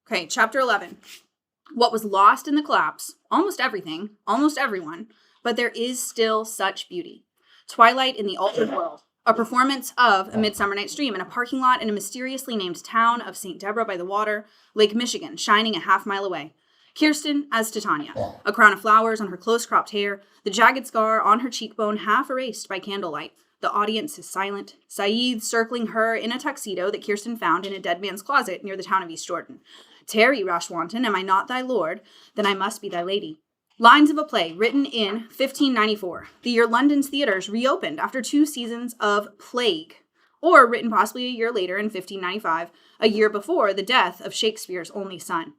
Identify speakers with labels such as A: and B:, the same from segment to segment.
A: Okay, chapter 11. What was lost in the collapse, almost everything, almost everyone, but there is still such beauty. Twilight in the Altered World, a performance of A Midsummer Night's Dream in a parking lot in a mysteriously named town of St. Deborah by the water, Lake Michigan, shining a half-mile away. Kirsten as Titania, a crown of flowers on her close-cropped hair, the jagged scar on her cheekbone half erased by candlelight. The audience is silent. Saeed circling her in a tuxedo that Kirsten found in a dead man's closet near the town of East Jordan. Tarry, rash wanton, am I not thy lord? Then I must be thy lady. Lines of a play written in 1594, the year London's theaters reopened after 2 seasons of plague, or written possibly a year later in 1595, a year before the death of Shakespeare's only son.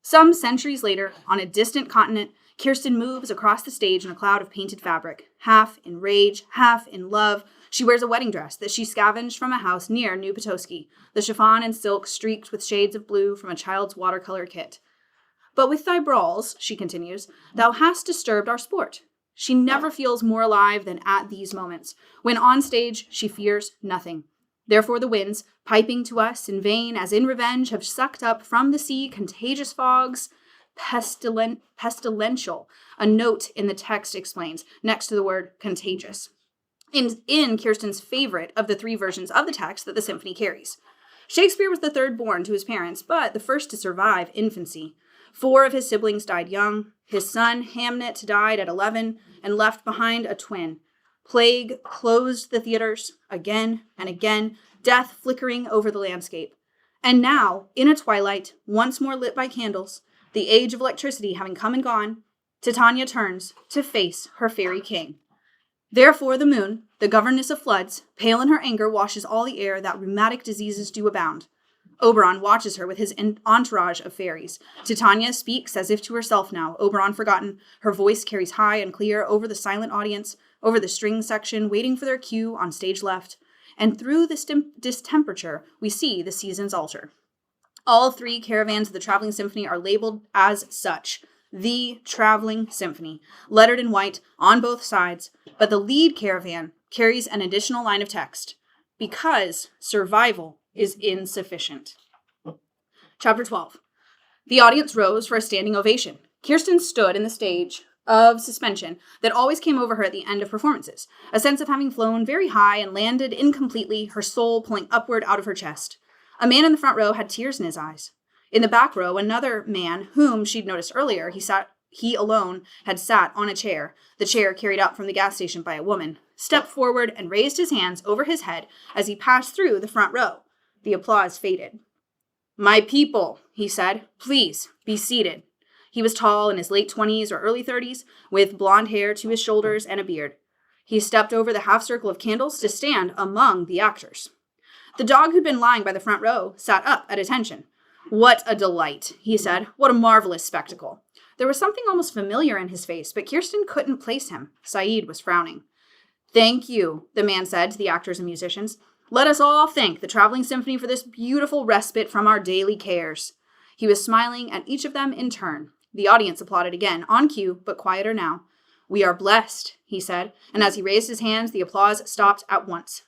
A: Some centuries later, on a distant continent, Kirsten moves across the stage in a cloud of painted fabric. Half in rage, half in love, she wears a wedding dress that she scavenged from a house near New Petoskey, the chiffon and silk streaked with shades of blue from a child's watercolor kit. But with thy brawls, she continues, thou hast disturbed our sport. She never feels more alive than at these moments, when on stage she fears nothing. Therefore the winds, piping to us in vain as in revenge, have sucked up from the sea contagious fogs, pestilential, a note in the text explains, next to the word contagious. In Kirsten's favorite of the 3 versions of the text that the symphony carries. Shakespeare was the third born to his parents, but the first to survive infancy. 4 of his siblings died young. His son, Hamnet, died at 11 and left behind a twin. Plague closed the theaters again and again, death flickering over the landscape. And now, in a twilight, once more lit by candles, the age of electricity having come and gone, Titania turns to face her fairy king. Therefore the moon, the governess of floods, pale in her anger, washes all the air that rheumatic diseases do abound. Oberon watches her with his entourage of fairies. Titania speaks as if to herself now, Oberon forgotten. Her voice carries high and clear over the silent audience, over the string section, waiting for their cue on stage left. And through this distemperature, we see the seasons alter. All 3 caravans of the Traveling Symphony are labeled as such. The Traveling Symphony, lettered in white on both sides, but the lead caravan carries an additional line of text, because survival is insufficient. Chapter 12. The audience rose for a standing ovation. Kirsten stood in the stage of suspension that always came over her at the end of performances, a sense of having flown very high and landed incompletely, her soul pulling upward out of her chest. A man in the front row had tears in his eyes. In the back row, another man, whom she'd noticed earlier, he alone had sat on a chair, the chair carried up from the gas station by a woman, stepped forward and raised his hands over his head as he passed through the front row. The applause faded. My people, he said, please be seated. He was tall, in his late 20s or early 30s, with blonde hair to his shoulders and a beard. He stepped over the half circle of candles to stand among the actors. The dog who'd been lying by the front row sat up at attention. What a delight, he said. What a marvelous spectacle. There was something almost familiar in his face, but Kirsten couldn't place him. Saeed was frowning. Thank you, the man said to the actors and musicians. Let us all thank the Traveling Symphony for this beautiful respite from our daily cares. He was smiling at each of them in turn. The audience applauded again, on cue, but quieter now. We are blessed, he said, and as he raised his hands, the applause stopped at once.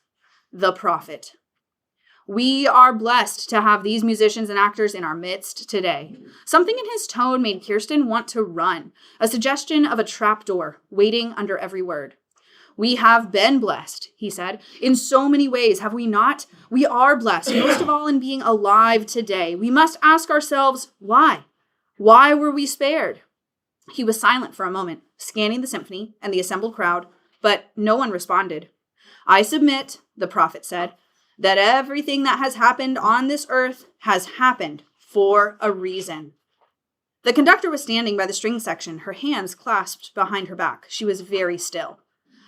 A: The prophet. We are blessed to have these musicians and actors in our midst today. Something in his tone made Kirsten want to run, a suggestion of a trapdoor waiting under every word. We have been blessed, he said. In so many ways, have we not? We are blessed, most of all in being alive today. We must ask ourselves, why? Why were we spared? He was silent for a moment, scanning the symphony and the assembled crowd, but no one responded. I submit, the prophet said, that everything that has happened on this earth has happened for a reason. The conductor was standing by the string section, her hands clasped behind her back. She was very still.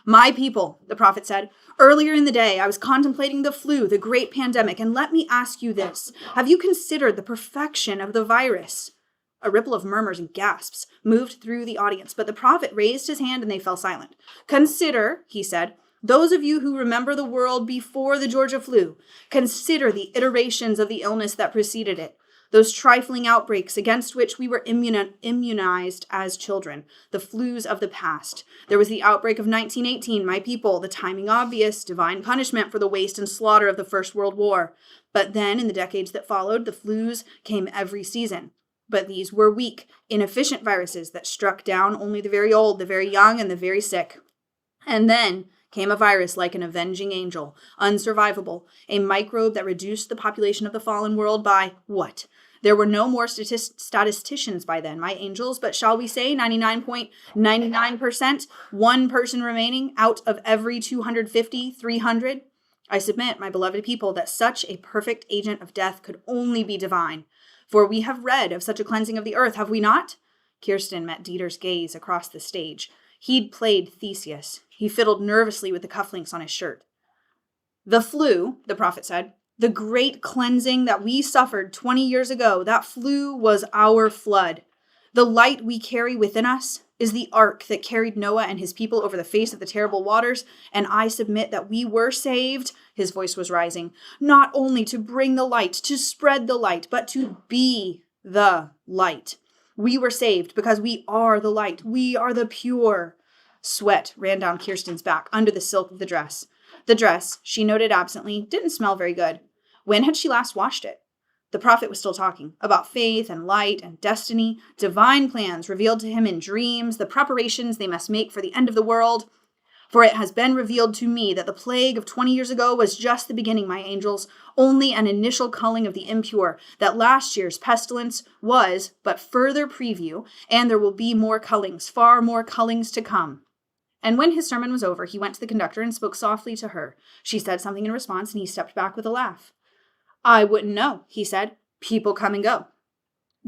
A: My people, the prophet said, earlier in the day I was contemplating the flu, the great pandemic, and let me ask you this. Have you considered the perfection of the virus? A ripple of murmurs and gasps moved through the audience, but the prophet raised his hand and they fell silent. Consider, he said, those of you who remember the world before the Georgia flu, consider the iterations of the illness that preceded it. Those trifling outbreaks against which we were immunized as children, the flus of the past. There was the outbreak of 1918, my people, the timing obvious, divine punishment for the waste and slaughter of the First World War. But then, in the decades that followed, the flus came every season. But these were weak, inefficient viruses that struck down only the very old, the very young, and the very sick. And then came a virus like an avenging angel, unsurvivable, a microbe that reduced the population of the fallen world by what? There were no more statisticians by then, my angels, but shall we say 99.99%, one person remaining out of every 250, 300? I submit, my beloved people, that such a perfect agent of death could only be divine. For we have read of such a cleansing of the earth, have we not? Kirsten met Dieter's gaze across the stage. He'd played Theseus. He fiddled nervously with the cufflinks on his shirt. The flu, the prophet said, the great cleansing that we suffered 20 years ago, that flu was our flood. The light we carry within us is the ark that carried Noah and his people over the face of the terrible waters, and I submit that we were saved, his voice was rising, not only to bring the light, to spread the light, but to be the light. We were saved because we are the light. We are the pure. Sweat ran down Kirsten's back under the silk of the dress. The dress, she noted absently, didn't smell very good. When had she last washed it? The prophet was still talking about faith and light and destiny, divine plans revealed to him in dreams, the preparations they must make for the end of the world. For it has been revealed to me that the plague of 20 years ago was just the beginning, my angels, only an initial culling of the impure, that last year's pestilence was but further preview, and there will be more cullings, far more cullings to come. And when his sermon was over, he went to the conductor and spoke softly to her. She said something in response, and he stepped back with a laugh. I wouldn't know, he said. People come and go.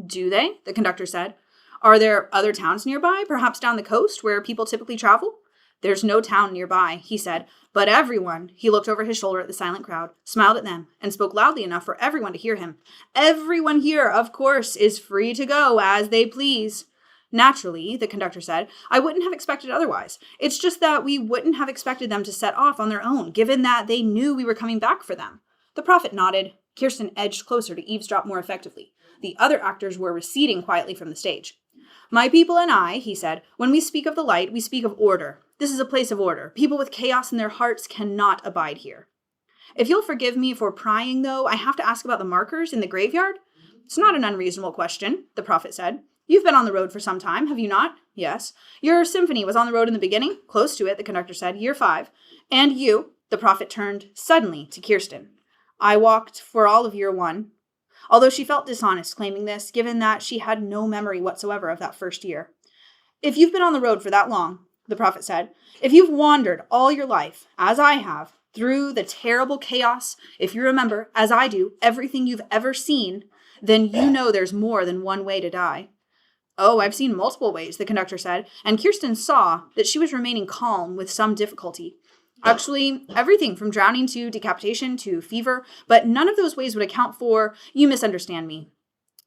A: Do they? The conductor said. Are there other towns nearby, perhaps down the coast, where people typically travel? There's no town nearby, he said, but everyone, he looked over his shoulder at the silent crowd, smiled at them, and spoke loudly enough for everyone to hear him. Everyone here, of course, is free to go as they please. Naturally, the conductor said, I wouldn't have expected otherwise. It's just that we wouldn't have expected them to set off on their own, given that they knew we were coming back for them. The prophet nodded. Kirsten edged closer to eavesdrop more effectively. The other actors were receding quietly from the stage. My people and I, he said, when we speak of the light, we speak of order. This is a place of order. People with chaos in their hearts cannot abide here. If you'll forgive me for prying, though, I have to ask about the markers in the graveyard. It's not an unreasonable question, the prophet said. You've been on the road for some time, have you not? Yes. Your symphony was on the road in the beginning? Close to it, the conductor said. Year 5. And you, the prophet turned suddenly to Kirsten. I walked for all of year 1. Although she felt dishonest claiming this, given that she had no memory whatsoever of that first year. If you've been on the road for that long, the prophet said, if you've wandered all your life, as I have, through the terrible chaos, if you remember, as I do, everything you've ever seen, then you know there's more than one way to die. Oh, I've seen multiple ways, the conductor said, and Kirsten saw that she was remaining calm with some difficulty. Actually, everything from drowning to decapitation to fever, but none of those ways would account for, you misunderstand me.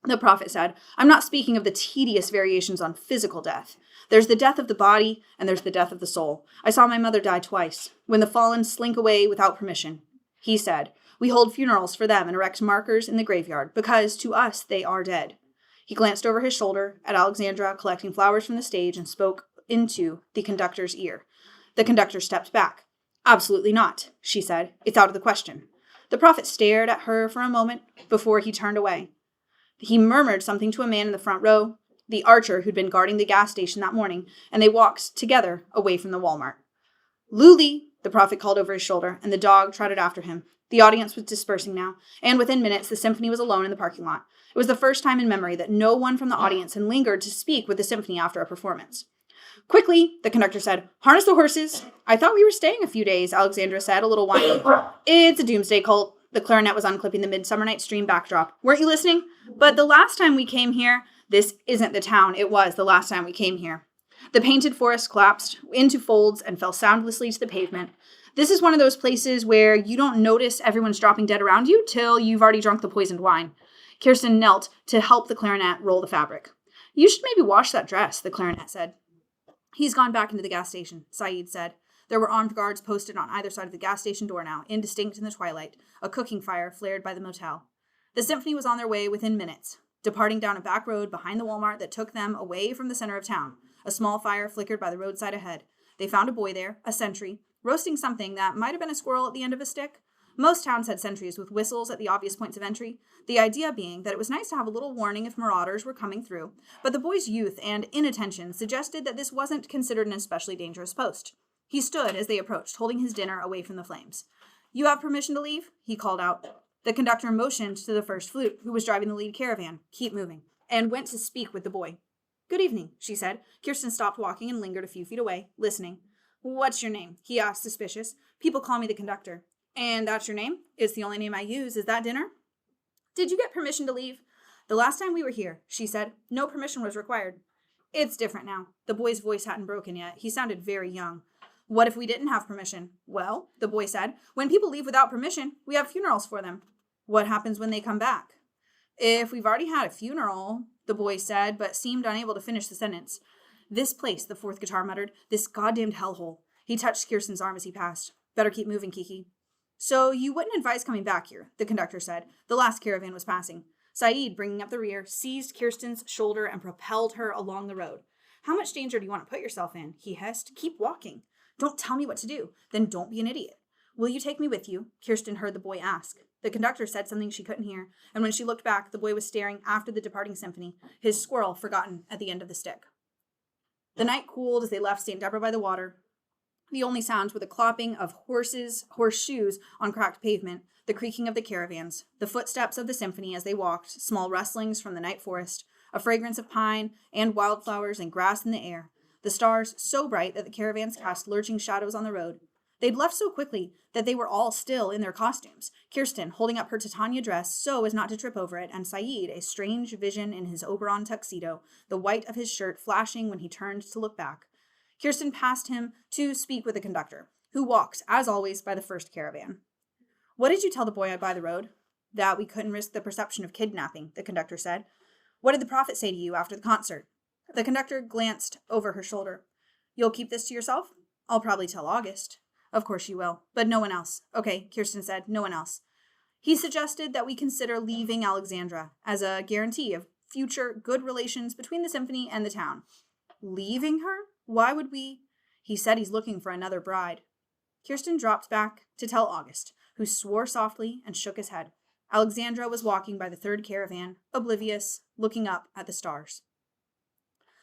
A: The prophet said, I'm not speaking of the tedious variations on physical death. There's the death of the body, and there's the death of the soul. I saw my mother die twice, when the fallen slink away without permission. He said, we hold funerals for them and erect markers in the graveyard, because to us they are dead. He glanced over his shoulder at Alexandra collecting flowers from the stage and spoke into the conductor's ear. The conductor stepped back. Absolutely not, she said. It's out of the question. The prophet stared at her for a moment before he turned away. He murmured something to a man in the front row, the archer who'd been guarding the gas station that morning, and they walked together away from the Walmart. Luli, the prophet called over his shoulder, and the dog trotted after him. The audience was dispersing now, and within minutes the symphony was alone in the parking lot. It was the first time in memory that no one from the audience had lingered to speak with the symphony after a performance. Quickly, the conductor said, harness the horses. I thought we were staying a few days, Alexandra said, a little whiny. It's a doomsday cult. The clarinet was unclipping the Midsummer Night's Dream backdrop. Weren't you listening? But the last time we came here, this isn't the town. It was the last time we came here. The painted forest collapsed into folds and fell soundlessly to the pavement. This is one of those places where you don't notice everyone's dropping dead around you till you've already drunk the poisoned wine. Kirsten knelt to help the clarinet roll the fabric. You should maybe wash that dress, the clarinet said. He's gone back into the gas station, Saeed said. There were armed guards posted on either side of the gas station door now, indistinct in the twilight. A cooking fire flared by the motel. The symphony was on their way within minutes, departing down a back road behind the Walmart that took them away from the center of town. A small fire flickered by the roadside ahead. They found a boy there, a sentry, roasting something that might have been a squirrel at the end of a stick. Most towns had sentries with whistles at the obvious points of entry, the idea being that it was nice to have a little warning if marauders were coming through, but the boy's youth and inattention suggested that this wasn't considered an especially dangerous post. He stood as they approached, holding his dinner away from the flames. "You have permission to leave?" he called out. The conductor motioned to the first flute, who was driving the lead caravan, "Keep moving," and went to speak with the boy. "Good evening," she said. Kirsten stopped walking and lingered a few feet away, listening. "What's your name?" he asked, suspicious. "People call me the conductor." "And that's your name?" "It's the only name I use. Is that dinner?" "Did you get permission to leave?" "The last time we were here," she said, "no permission was required." "It's different now." The boy's voice hadn't broken yet. He sounded very young. "What if we didn't have permission?" "Well," the boy said, "when people leave without permission, we have funerals for them." "What happens when they come back?" "If we've already had a funeral," the boy said, but seemed unable to finish the sentence. "This place," the fourth guitar muttered, "this goddamned hellhole." He touched Kirsten's arm as he passed. "Better keep moving, Kiki." "So you wouldn't advise coming back here," the conductor said. The last caravan was passing. Saeed, bringing up the rear, seized Kirsten's shoulder and propelled her along the road. "How much danger do you want to put yourself in?" he hissed. "Keep walking." "Don't tell me what to do." "Then don't be an idiot." "Will you take me with you?" Kirsten heard the boy ask. The conductor said something she couldn't hear, and when she looked back, the boy was staring after the departing symphony, his squirrel forgotten at the end of the stick. The night cooled as they left St. Deborah by the water. The only sounds were the clopping of horseshoes on cracked pavement, the creaking of the caravans, the footsteps of the symphony as they walked, small rustlings from the night forest, a fragrance of pine and wildflowers and grass in the air, the stars so bright that the caravans cast lurching shadows on the road. They'd left so quickly that they were all still in their costumes, Kirsten holding up her Titania dress so as not to trip over it, and Saeed, a strange vision in his Oberon tuxedo, the white of his shirt flashing when he turned to look back. Kirsten passed him to speak with the conductor, who walked, as always, by the first caravan. "What did you tell the boy by the road?" "That we couldn't risk the perception of kidnapping," the conductor said. "What did the prophet say to you after the concert?" The conductor glanced over her shoulder. "You'll keep this to yourself?" "I'll probably tell August." "Of course you will, but no one else." "Okay," Kirsten said, "no one else." He suggested that we consider leaving Alexandra as a guarantee of future good relations between the symphony and the town. "Leaving her? Why would we?" "He said he's looking for another bride." Kirsten dropped back to tell August, who swore softly and shook his head. Alexandra was walking by the third caravan, oblivious, looking up at the stars.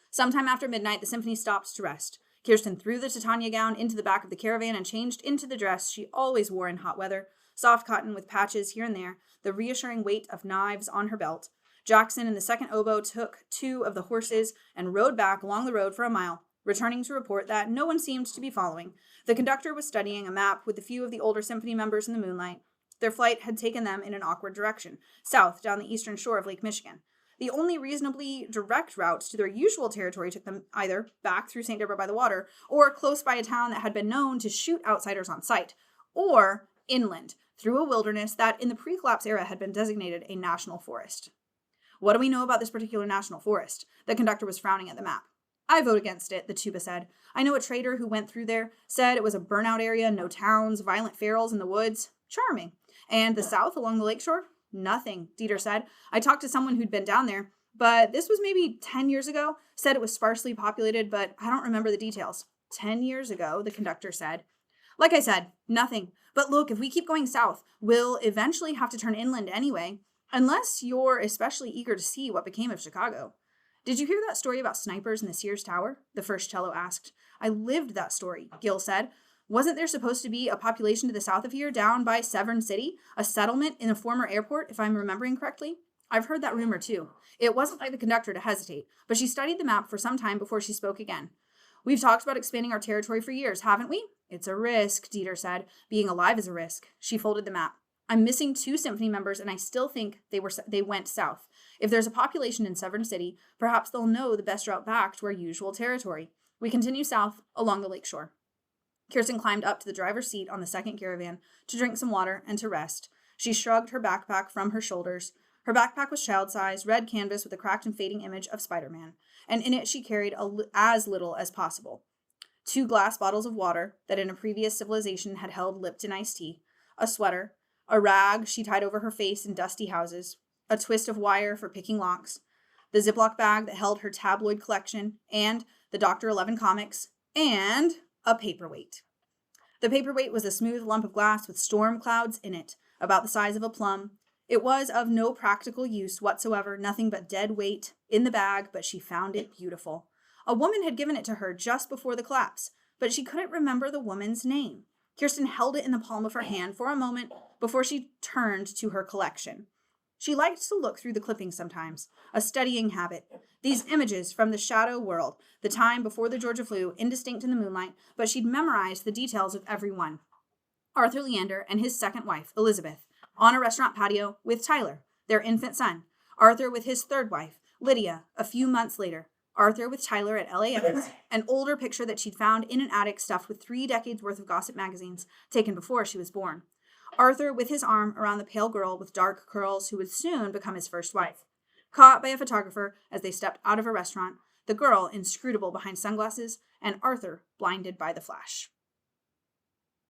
A: Sometime after midnight, the symphony stopped to rest. Kirsten threw the Titania gown into the back of the caravan and changed into the dress she always wore in hot weather, soft cotton with patches here and there, the reassuring weight of knives on her belt. Jackson and the second oboe took 2 of the horses and rode back along the road for a mile, returning to report that no one seemed to be following. The conductor was studying a map with a few of the older symphony members in the moonlight. Their flight had taken them in an awkward direction, south down the eastern shore of Lake Michigan. The only reasonably direct route to their usual territory took them either back through St. Deborah by the water, or close by a town that had been known to shoot outsiders on sight, or inland, through a wilderness that in the pre-collapse era had been designated a national forest. "What do we know about this particular national forest?" The conductor was frowning at the map. "I vote against it," the tuba said. "I know a trader who went through there, said it was a burnout area, no towns, violent ferals in the woods. Charming. And the south along the lakeshore? Nothing," Dieter said. "I talked to someone who'd been down there, but this was maybe 10 years ago, said it was sparsely populated, but I don't remember the details." 10 years ago, the conductor said. "Like I said, nothing. But look, if we keep going south, we'll eventually have to turn inland anyway, unless you're especially eager to see what became of Chicago." "Did you hear that story about snipers in the Sears Tower?" the first cello asked. "I lived that story," Gil said. "Wasn't there supposed to be a population to the south of here, down by Severn City? A settlement in a former airport, if I'm remembering correctly?" "I've heard that rumor, too." It wasn't like the conductor to hesitate, but she studied the map for some time before she spoke again. "We've talked about expanding our territory for years, haven't we?" "It's a risk," Dieter said. "Being alive is a risk." She folded the map. "I'm missing 2 symphony members, and I still think they went south. If there's a population in Severn City, perhaps they'll know the best route back to our usual territory. We continue south along the lakeshore." Kirsten climbed up to the driver's seat on the second caravan to drink some water and to rest. She shrugged her backpack from her shoulders. Her backpack was child-sized, red canvas with a cracked and fading image of Spider-Man, and in it she carried as little as possible. 2 glass bottles of water that in a previous civilization had held Lipton iced tea, a sweater, a rag she tied over her face in dusty houses, a twist of wire for picking locks, the Ziploc bag that held her tabloid collection, and the Dr. 11 comics, and a paperweight. The paperweight was a smooth lump of glass with storm clouds in it, about the size of a plum. It was of no practical use whatsoever, nothing but dead weight in the bag, but she found it beautiful. A woman had given it to her just before the collapse, but she couldn't remember the woman's name. Kirsten held it in the palm of her hand for a moment before she turned to her collection. She liked to look through the clippings sometimes, a studying habit. These images from the shadow world, the time before the Georgia flu, indistinct in the moonlight, but she'd memorized the details of every one. Arthur Leander and his second wife, Elizabeth, on a restaurant patio with Tyler, their infant son. Arthur with his third wife, Lydia, a few months later. Arthur with Tyler at LAX, an older picture that she'd found in an attic stuffed with 3 decades worth of gossip magazines, taken before she was born. Arthur with his arm around the pale girl with dark curls who would soon become his first wife. Caught by a photographer as they stepped out of a restaurant, the girl inscrutable behind sunglasses, and Arthur blinded by the flash.